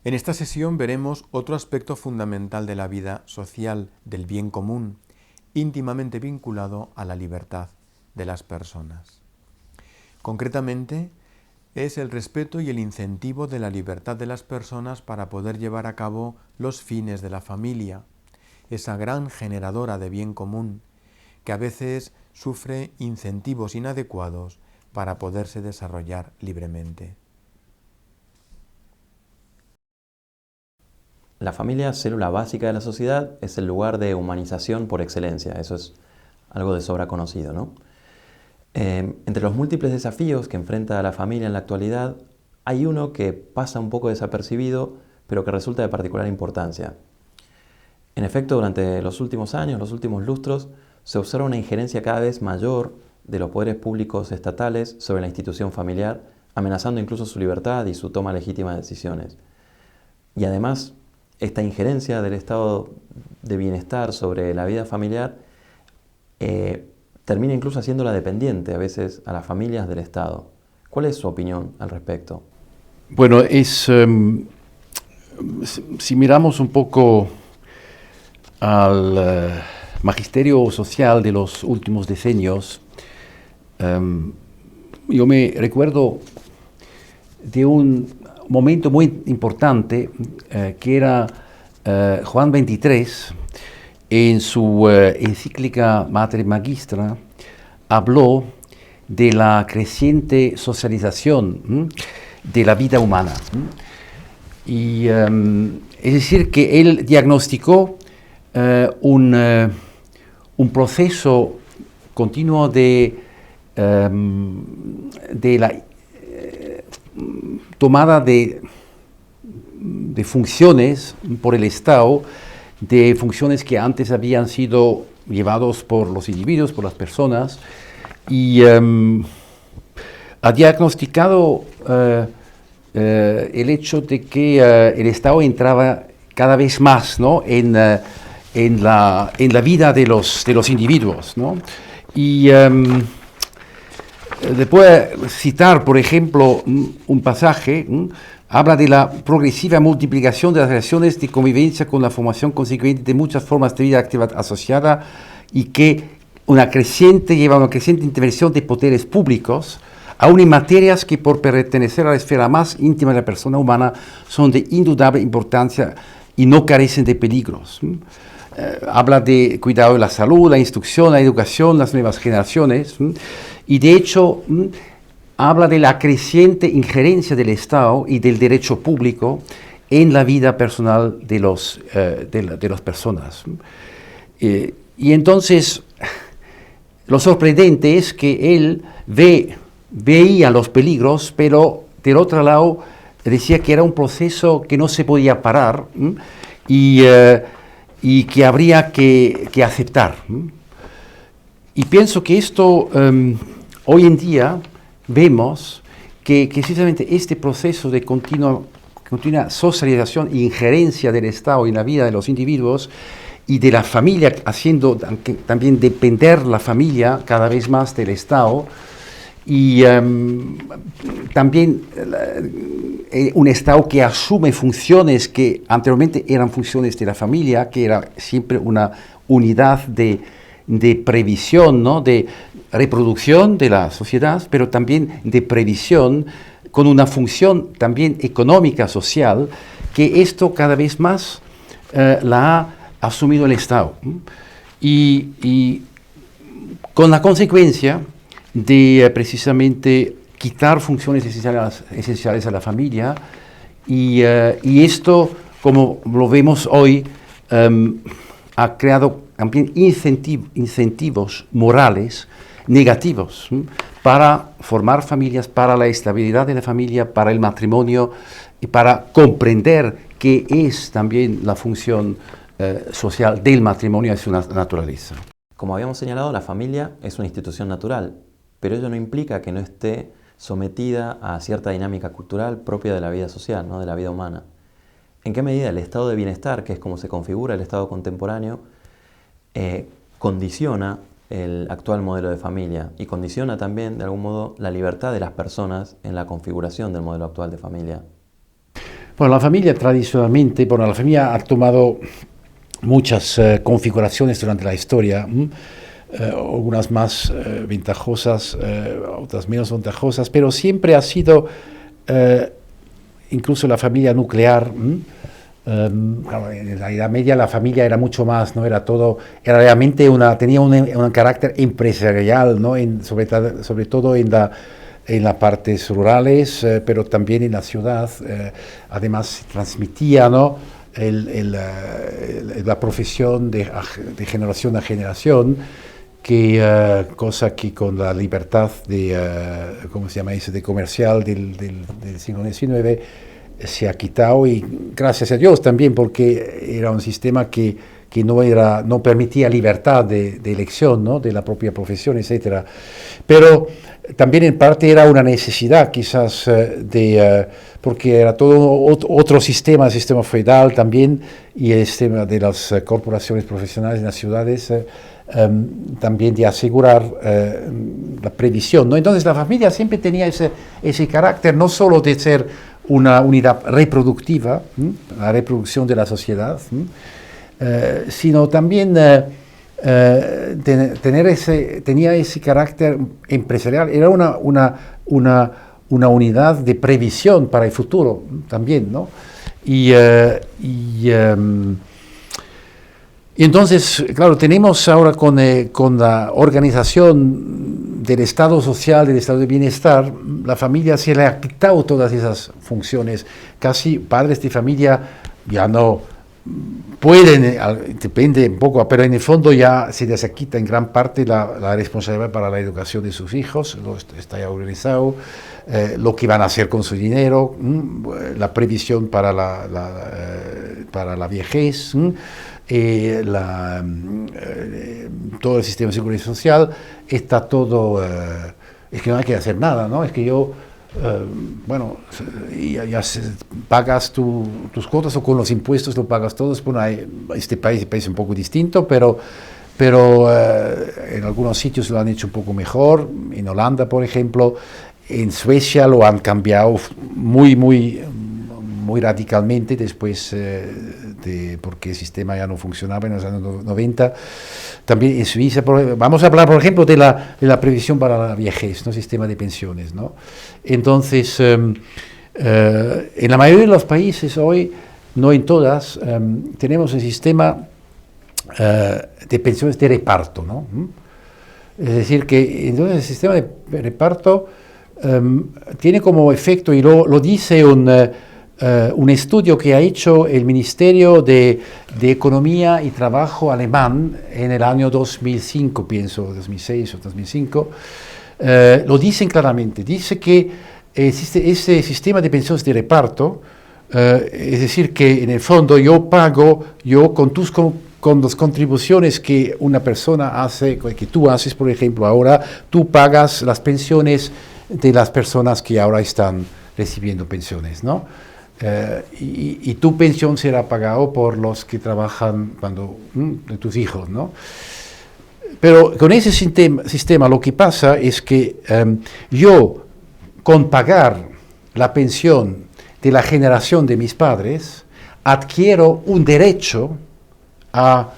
En esta sesión veremos otro aspecto fundamental de la vida social del bien común, íntimamente vinculado a la libertad de las personas. Concretamente, es el respeto y el incentivo de la libertad de las personas para poder llevar a cabo los fines de la familia, esa gran generadora de bien común, que a veces sufre incentivos inadecuados para poderse desarrollar libremente. La familia, célula básica de la sociedad, es el lugar de humanización por excelencia. Eso es algo de sobra conocido, ¿no? Entre los múltiples desafíos que enfrenta la familia en la actualidad, hay uno que pasa un poco desapercibido, pero que resulta de particular importancia. En efecto, durante los últimos años, los últimos lustros, se observa una injerencia cada vez mayor de los poderes públicos estatales sobre la institución familiar, amenazando incluso su libertad y su toma legítima de decisiones. Y además, esta injerencia del estado de bienestar sobre la vida familiar termina incluso haciéndola dependiente a veces a las familias del Estado. ¿Cuál es su opinión al respecto? Bueno, si miramos un poco al magisterio social de los últimos decenios, yo me recuerdo de un momento muy importante que era Juan XXIII, en su encíclica Mater Magistra, habló de la creciente socialización de la vida humana. Y es decir, que él diagnosticó un proceso continuo de la tomada de funciones por el Estado, de funciones que antes habían sido llevados por los individuos, por las personas, y ha diagnosticado el hecho de que el Estado entraba cada vez más, ¿no?, en la vida de los individuos, ¿no? Y después citar, por ejemplo, un pasaje, habla de la progresiva multiplicación de las relaciones de convivencia con la formación consecuente de muchas formas de vida activa asociada, y que lleva una creciente intervención de poderes públicos, aun en materias que por pertenecer a la esfera más íntima de la persona humana son de indudable importancia y no carecen de peligros. Habla de cuidado de la salud, la instrucción, la educación, las nuevas generaciones, y de hecho habla de la creciente injerencia del Estado y del derecho público en la vida personal de las personas. Y entonces, lo sorprendente es que él veía los peligros, pero del otro lado decía que era un proceso que no se podía parar y que habría que aceptar. Y pienso que esto, hoy en día, vemos que precisamente este proceso de continua socialización e injerencia del Estado en la vida de los individuos y de la familia, haciendo también depender la familia cada vez más del Estado, y también un Estado que asume funciones que anteriormente eran funciones de la familia, que era siempre una unidad de previsión, ¿no?, de reproducción de la sociedad, pero también de previsión, con una función también económica, social, que esto cada vez más la ha asumido el Estado. Y con la consecuencia de precisamente quitar funciones esenciales a la familia, y esto, como lo vemos hoy, ha creado también incentivos morales negativos para formar familias, para la estabilidad de la familia, para el matrimonio, y para comprender qué es también la función social del matrimonio y su naturaleza. Como habíamos señalado, la familia es una institución natural, pero ello no implica que no esté sometida a cierta dinámica cultural propia de la vida social, ¿no?, de la vida humana. ¿En qué medida el estado de bienestar, que es como se configura el estado contemporáneo, condiciona el actual modelo de familia y condiciona también, de algún modo, la libertad de las personas en la configuración del modelo actual de familia? Bueno, la familia tradicionalmente, bueno, la familia ha tomado muchas configuraciones durante la historia, algunas más ventajosas, otras menos ventajosas, pero siempre ha sido, incluso la familia nuclear, claro, en la Edad Media la familia era mucho más, ¿no? Era realmente tenía un carácter empresarial, ¿no? Sobre todo en las partes rurales, pero también en la ciudad. Además se transmitía, ¿no? La profesión de generación a generación, cosa que con la libertad ¿cómo se llama eso?, de comercial del siglo XIX se ha quitado, y gracias a Dios también, porque era un sistema que no permitía libertad de elección, ¿no?, de la propia profesión, etc. Pero también en parte era una necesidad, quizás, porque era todo otro sistema, el sistema feudal también, y el sistema de las corporaciones profesionales en las ciudades, también de asegurar la previsión, ¿no? Entonces la familia siempre tenía ese carácter, no solo de ser una unidad reproductiva, la reproducción de la sociedad, sino también tenía ese carácter empresarial. Era una unidad de previsión para el futuro también, ¿no? Y entonces, claro, tenemos ahora con la organización del Estado social, del Estado de bienestar, la familia se le ha quitado todas esas funciones. Casi padres de familia ya no pueden, depende un poco, pero en el fondo ya se les quita en gran parte la responsabilidad para la educación de sus hijos, está ya organizado, lo que van a hacer con su dinero, la previsión para la vejez, todo el sistema de seguridad social, está todo, es que no hay que hacer nada, ¿no? Es que yo, bueno, ya pagas tus cuotas, o con los impuestos lo pagas todos. Bueno, este país es un poco distinto, pero en algunos sitios lo han hecho un poco mejor, en Holanda, por ejemplo. En Suecia lo han cambiado muy radicalmente después, porque el sistema ya no funcionaba en los años 90. También en Suiza, vamos a hablar, por ejemplo, de la previsión para la vejez, ¿no? Sistema de pensiones, ¿no? Entonces, en la mayoría de los países hoy, no en todas, tenemos el sistema de pensiones de reparto, ¿no? Es decir, que entonces el sistema de reparto tiene como efecto, y lo dice un estudio que ha hecho el Ministerio de Economía y Trabajo alemán en el año 2005, pienso, 2006 o 2005, lo dicen claramente. Dice que existe ese sistema de pensiones de reparto, es decir, que en el fondo yo pago, con las contribuciones que una persona hace, que tú haces, por ejemplo, ahora, tú pagas las pensiones de las personas que ahora están recibiendo pensiones, ¿no? Y tu pensión será pagada por los que trabajan de tus hijos, ¿no? Pero con ese sistema lo que pasa es que yo, con pagar la pensión de la generación de mis padres, adquiero un derecho a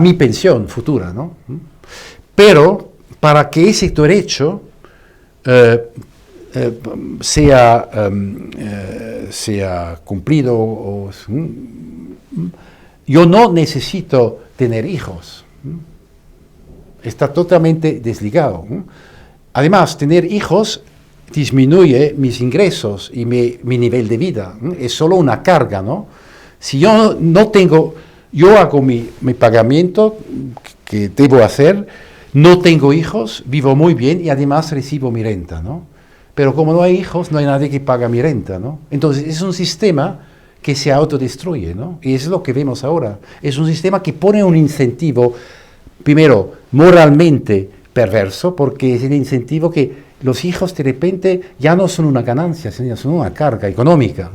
mi pensión futura, ¿no? Pero para que ese derecho sea cumplido, yo no necesito tener hijos. Está totalmente desligado. Además, tener hijos disminuye mis ingresos y mi nivel de vida. Es solo una carga, ¿no? Si yo no tengo, yo hago mi pagamento que debo hacer, no tengo hijos, vivo muy bien y además recibo mi renta, ¿no? Pero como no hay hijos, no hay nadie que paga mi renta, ¿no? Entonces es un sistema que se autodestruye, ¿no? Y eso es lo que vemos ahora. Es un sistema que pone un incentivo, primero, moralmente perverso, porque es el incentivo que los hijos de repente ya no son una ganancia, sino son una carga económica.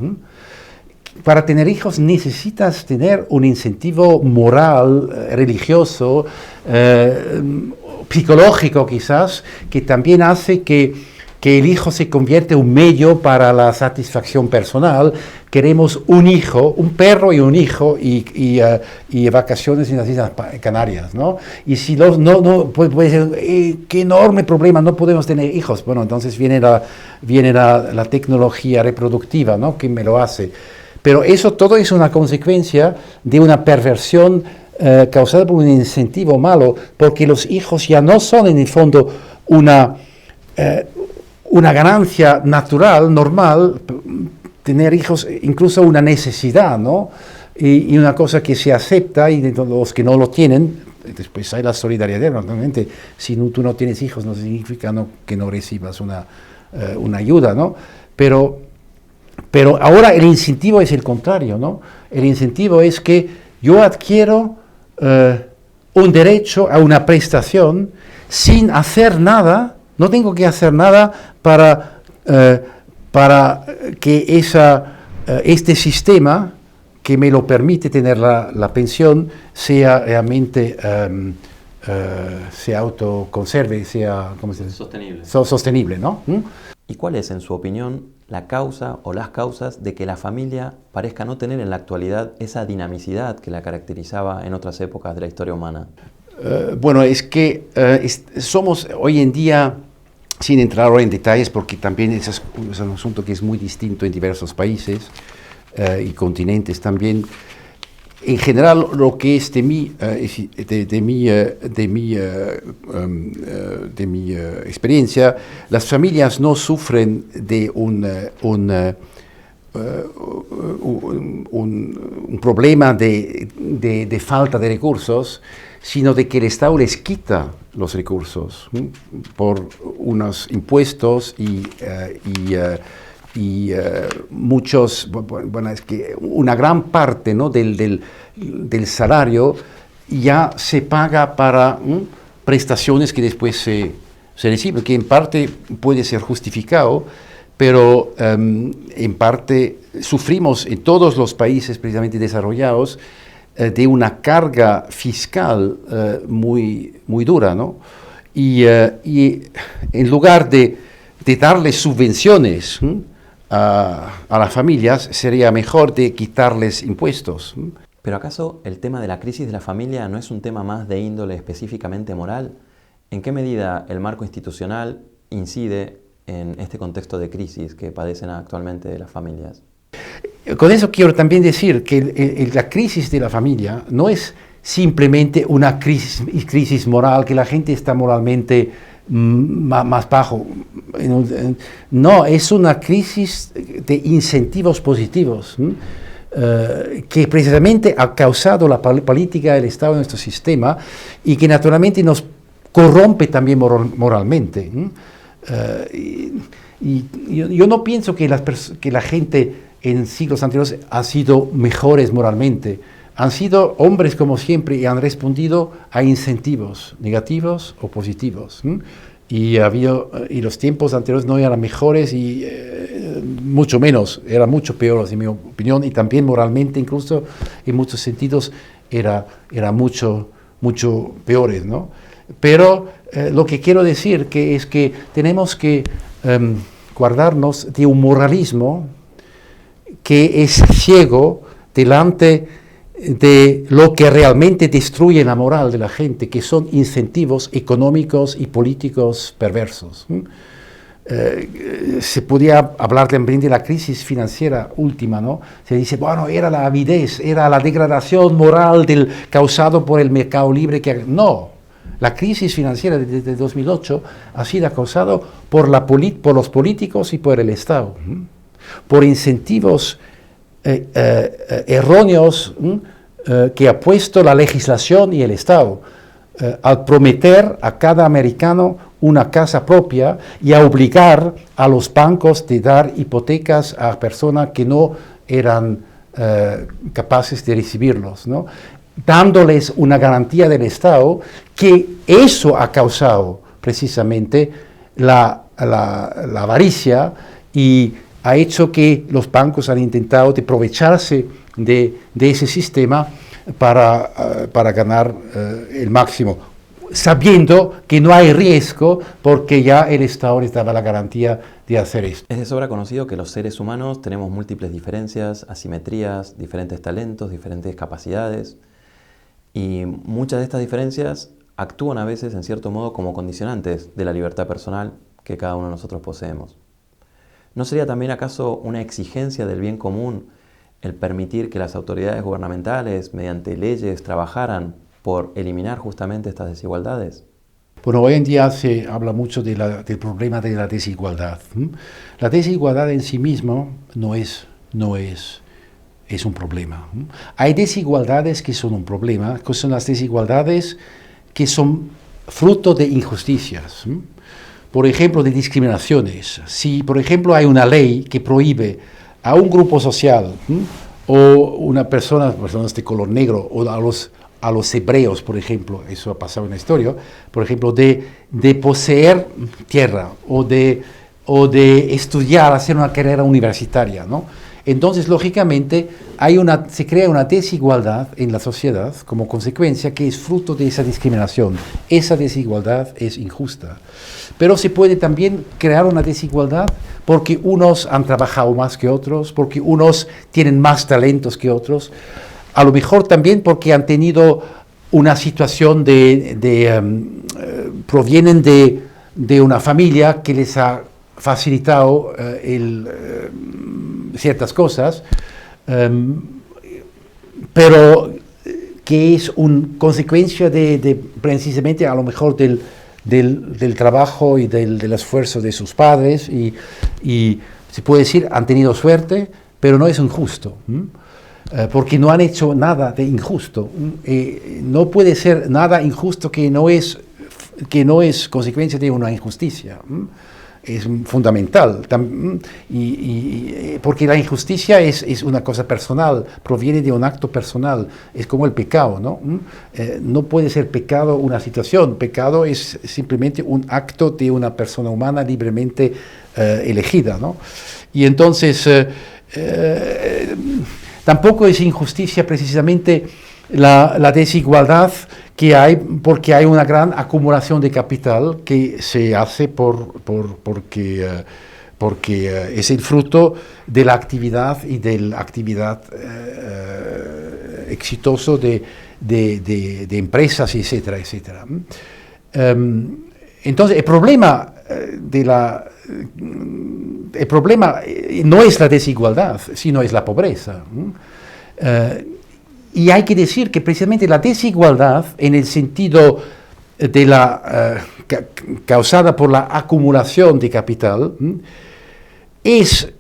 Para tener hijos necesitas tener un incentivo moral, religioso, psicológico quizás, que también hace que que el hijo se convierte en un medio para la satisfacción personal. Queremos un hijo, un perro y un hijo, y vacaciones en las Islas Canarias, ¿no? Y si no puede ser, qué enorme problema, no podemos tener hijos. Bueno, entonces viene la tecnología reproductiva, ¿no?, que me lo hace. Pero eso todo es una consecuencia de una perversión causada por un incentivo malo, porque los hijos ya no son en el fondo una ganancia natural, normal. Tener hijos, incluso una necesidad, ¿no? Y una cosa que se acepta, y de los que no lo tienen, después hay la solidaridad. Normalmente, si tú no tienes hijos, no significa que no recibas una ayuda, ¿no? Pero ahora el incentivo es el contrario, ¿no? El incentivo es que yo adquiero un derecho a una prestación sin hacer nada, no tengo que hacer nada para que este sistema que me lo permite tener la pensión sea realmente, se autoconserve, sea, ¿cómo se dice? Sostenible. Sostenible, ¿no? ¿Y cuál es, en su opinión, la causa o las causas de que la familia parezca no tener en la actualidad esa dinamicidad que la caracterizaba en otras épocas de la historia humana? Bueno, es que somos hoy en día, sin entrar ahora en detalles, porque también es un asunto que es muy distinto en diversos países y continentes también. En general, lo que es de mi experiencia, las familias no sufren de un problema de falta de recursos, sino de que el Estado les quita los recursos por unos impuestos y muchos, bueno, es que una gran parte, ¿no?, del salario ya se paga para prestaciones que después se reciben, que en parte puede ser justificado, pero en parte sufrimos en todos los países precisamente desarrollados de una carga fiscal muy dura, ¿no? Y en lugar de darles subvenciones a las familias, sería mejor de quitarles impuestos. ¿Pero acaso el tema de la crisis de la familia no es un tema más de índole específicamente moral? ¿En qué medida el marco institucional incide en este contexto de crisis que padecen actualmente las familias? Con eso quiero también decir que la crisis de la familia no es simplemente una crisis moral, que la gente está moralmente más bajo. No, es una crisis de incentivos positivos que precisamente ha causado la política del Estado en nuestro sistema y que naturalmente nos corrompe también moralmente. Y yo no pienso que la gente en siglos anteriores ha sido mejores moralmente. Han sido hombres como siempre y han respondido a incentivos negativos o positivos. Y los tiempos anteriores no eran mejores y mucho menos, eran mucho peores en mi opinión, y también moralmente incluso en muchos sentidos era mucho peores, ¿no? Pero lo que quiero decir es que tenemos que guardarnos de un moralismo que es ciego delante de lo que realmente destruye la moral de la gente, que son incentivos económicos y políticos perversos. Se podía hablar también de la crisis financiera última, ¿no? Se dice, bueno, era la avidez, era la degradación moral causado por el mercado libre. No, la crisis financiera desde 2008 ha sido causada por los políticos y por el Estado, por incentivos erróneos que ha puesto la legislación y el Estado al prometer a cada americano una casa propia y a obligar a los bancos de dar hipotecas a personas que no eran capaces de recibirlos, ¿no? Dándoles una garantía del Estado, que eso ha causado precisamente la avaricia y ha hecho que los bancos han intentado de aprovecharse de ese sistema para ganar el máximo. sabiendo que no hay riesgo porque ya el Estado les daba la garantía de hacer esto. Es de sobra conocido que los seres humanos tenemos múltiples diferencias, asimetrías, diferentes talentos, diferentes capacidades, y muchas de estas diferencias actúan a veces en cierto modo como condicionantes de la libertad personal que cada uno de nosotros poseemos. ¿No sería también acaso una exigencia del bien común el permitir que las autoridades gubernamentales, mediante leyes, trabajaran por eliminar justamente estas desigualdades? Bueno, hoy en día se habla mucho del problema de la desigualdad. La desigualdad en sí mismo no es un problema. Hay desigualdades que son un problema, que son las desigualdades que son fruto de injusticias. Por ejemplo, de discriminaciones. Si, por ejemplo, hay una ley que prohíbe a un grupo social o personas de color negro o a los hebreos, por ejemplo, eso ha pasado en la historia, por ejemplo, de poseer tierra o de estudiar, hacer una carrera universitaria, ¿no? Entonces, lógicamente, se crea una desigualdad en la sociedad como consecuencia que es fruto de esa discriminación. Esa desigualdad es injusta. Pero se puede también crear una desigualdad porque unos han trabajado más que otros, porque unos tienen más talentos que otros, a lo mejor también porque han tenido una situación provienen de una familia que les ha facilitado ciertas cosas, pero que es una consecuencia precisamente a lo mejor del trabajo y del esfuerzo de sus padres, y se puede decir han tenido suerte, pero no es injusto, porque no han hecho nada de injusto. No puede ser nada injusto que no es consecuencia de una injusticia. Es fundamental, porque la injusticia es una cosa personal, proviene de un acto personal, es como el pecado, ¿no? No puede ser pecado una situación, pecado es simplemente un acto de una persona humana libremente elegida, ¿no? Y entonces, tampoco es injusticia precisamente la desigualdad que hay, porque hay una gran acumulación de capital que se hace porque es el fruto de la actividad y de la actividad exitoso de empresas, etcétera, etcétera. Entonces, el problema no es la desigualdad, sino es la pobreza. Y hay que decir que precisamente la desigualdad, en el sentido de causada por la acumulación de capital, es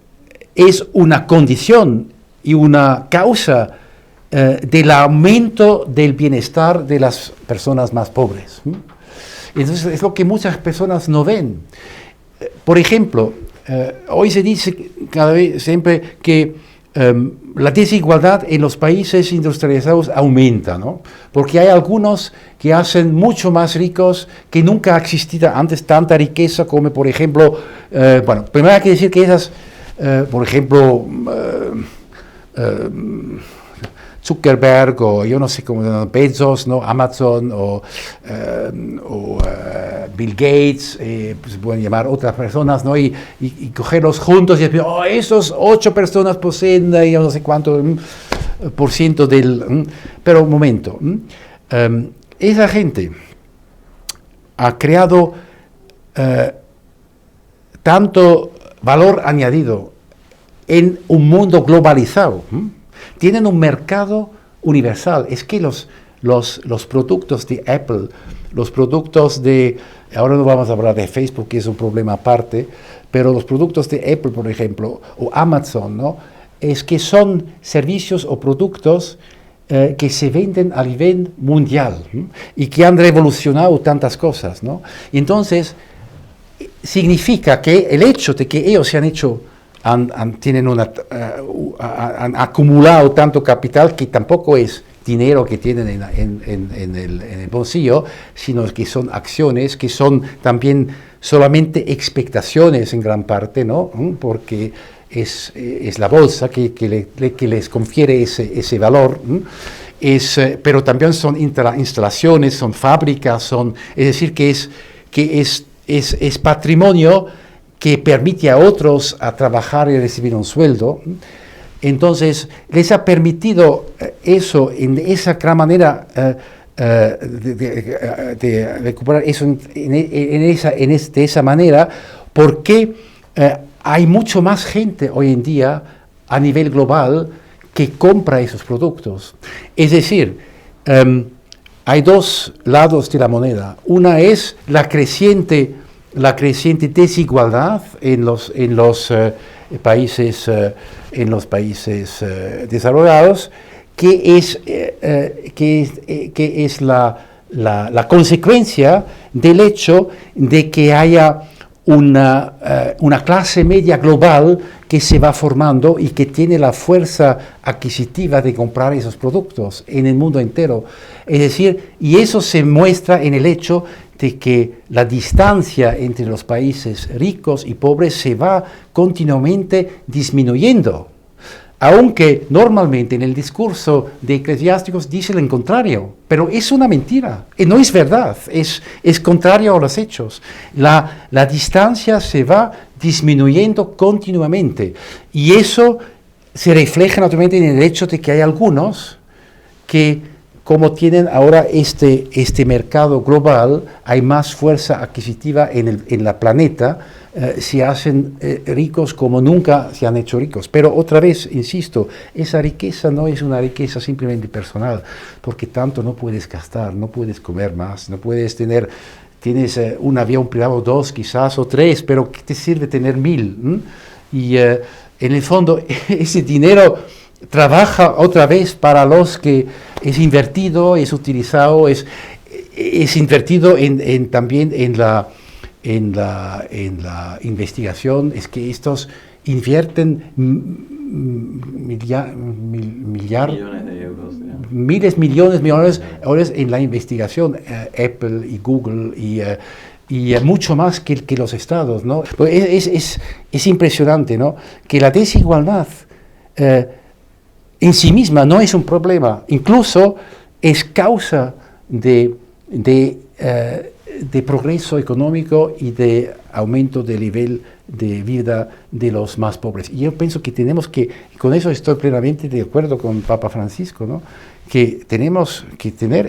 una condición y una causa del aumento del bienestar de las personas más pobres. Entonces es lo que muchas personas no ven. Por ejemplo, hoy se dice siempre que la desigualdad en los países industrializados aumenta, ¿no? Porque hay algunos que hacen mucho más ricos, que nunca ha existido antes tanta riqueza como, por ejemplo, primero hay que decir que esas, por ejemplo, Zuckerberg o yo no sé cómo, Bezos, ¿no? Amazon o Bill Gates, se pueden llamar otras personas, ¿no? Y cogerlos juntos y decir, esos 8 personas poseen yo no sé cuánto por ciento del... Pero un momento, esa gente ha creado tanto valor añadido en un mundo globalizado. Tienen un mercado universal. Es que los productos de Apple, los productos ahora no vamos a hablar de Facebook, que es un problema aparte, pero los productos de Apple, por ejemplo, o Amazon, ¿no? Es que son servicios o productos que se venden a nivel mundial, ¿no? Y que han revolucionado tantas cosas, ¿no? Y entonces, significa que el hecho de que ellos se han hecho han acumulado tanto capital, que tampoco es dinero que tienen en el bolsillo, sino que son acciones, que son también solamente expectaciones en gran parte, ¿no? Porque es la bolsa que les confiere ese valor. pero también son instalaciones, son fábricas, es decir, que es patrimonio que permite a otros a trabajar y recibir un sueldo. Entonces, les ha permitido eso, en esa gran manera, de recuperar eso de esa manera, porque hay mucho más gente hoy en día a nivel global que compra esos productos. Es decir, hay dos lados de la moneda. Una es la creciente desigualdad en los países desarrollados, que es la consecuencia del hecho de que haya una clase media global que se va formando y que tiene la fuerza adquisitiva de comprar esos productos en el mundo entero. Es decir, y eso se muestra en el hecho de que la distancia entre los países ricos y pobres se va continuamente disminuyendo. Aunque normalmente en el discurso de eclesiásticos dice lo contrario, pero es una mentira, no es verdad, es contrario a los hechos. La distancia se va disminuyendo continuamente y eso se refleja naturalmente en el hecho de que hay algunos que, como tienen ahora este mercado global, hay más fuerza adquisitiva en la planeta, se hacen ricos como nunca se han hecho ricos. Pero otra vez, insisto, esa riqueza no es una riqueza simplemente personal, porque tanto no puedes gastar, no puedes comer más, no puedes tienes un avión privado, 2 quizás, o 3, pero ¿qué te sirve tener 1000? Y en el fondo ese dinero trabaja otra vez para los que es invertido, es utilizado, es invertido también en la investigación. Es que estos invierten millones de euros, miles, millones de euros en la investigación, Apple y Google y mucho más que los estados, ¿no? Es impresionante, ¿no?, que la desigualdad en sí misma no es un problema, incluso es causa de progreso económico y de aumento del nivel de vida de los más pobres. Y yo pienso que tenemos que, con eso estoy plenamente de acuerdo con Papa Francisco, ¿no?, que tenemos que tener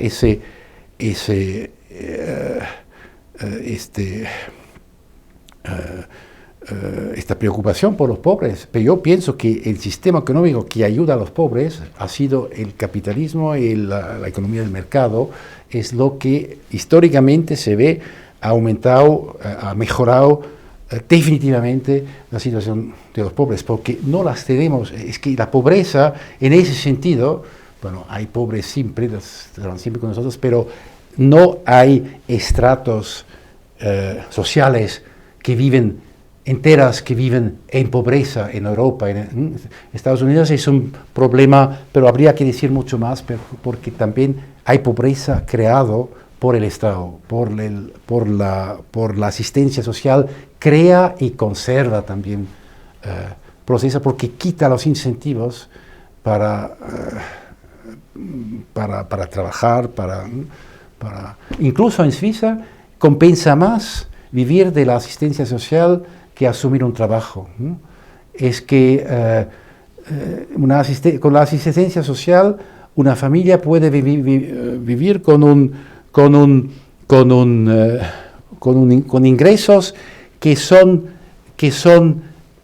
esta preocupación por los pobres. Pero yo pienso que el sistema económico que ayuda a los pobres ha sido el capitalismo y la economía del mercado. Es lo que históricamente se ve ha aumentado, ha mejorado definitivamente la situación de los pobres, porque no las tenemos. Es que la pobreza, en ese sentido, bueno, hay pobres siempre, estarán siempre con nosotros, pero no hay estratos sociales que viven en pobreza en Europa. En Estados Unidos es un problema, pero habría que decir mucho más, porque también hay pobreza creado por el Estado, por la asistencia social, crea y conserva también, procesa, porque quita los incentivos para trabajar, incluso en Suiza compensa más vivir de la asistencia social que asumir un trabajo. Es que con la asistencia social una familia puede vivir con ingresos que son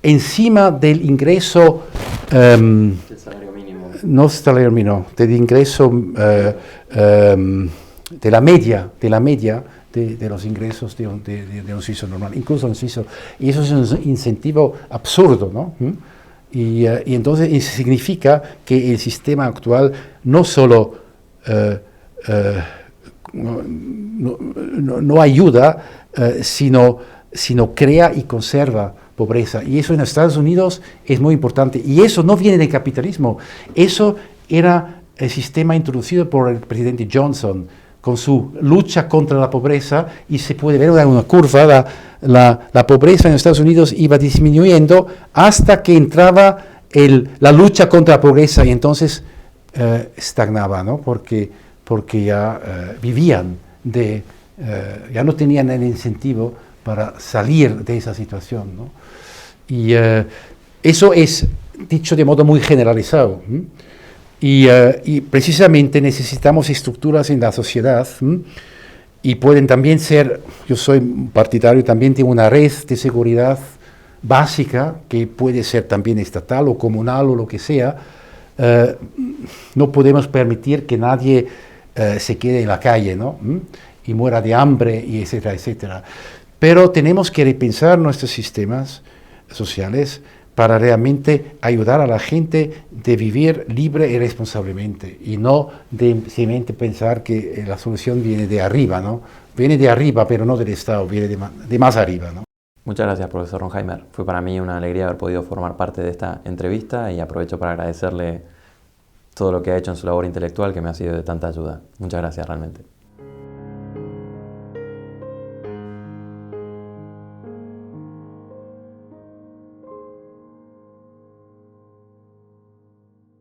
encima del ingreso el salario mínimo. No salario mínimo, del ingreso de la media de los ingresos de un suizo normal, incluso un suizo. Y eso es un incentivo absurdo, ¿no? Y entonces eso significa que el sistema actual no solo no ayuda, sino crea y conserva pobreza. Y eso en Estados Unidos es muy importante. Y eso no viene del capitalismo. Eso era el sistema introducido por el presidente Johnson con su lucha contra la pobreza, y se puede ver una curva, la pobreza en Estados Unidos iba disminuyendo hasta que entraba la lucha contra la pobreza, y entonces estagnaba, ¿no? Porque ya vivían ya no tenían el incentivo para salir de esa situación, ¿no? Y eso es dicho de modo muy generalizado. Y precisamente necesitamos estructuras en la sociedad, y pueden también ser, yo soy partidario también de una red de seguridad básica, que puede ser también estatal o comunal o lo que sea. No podemos permitir que nadie se quede en la calle, ¿no? Y muera de hambre, y etcétera, etcétera. Pero tenemos que repensar nuestros sistemas sociales para realmente ayudar a la gente de vivir libre y responsablemente, y no de simplemente pensar que la solución viene de arriba, ¿no? Viene de arriba, pero no del Estado, viene de más arriba, ¿no? Muchas gracias, profesor Ronheimer. Fue para mí una alegría haber podido formar parte de esta entrevista y aprovecho para agradecerle todo lo que ha hecho en su labor intelectual, que me ha sido de tanta ayuda. Muchas gracias realmente.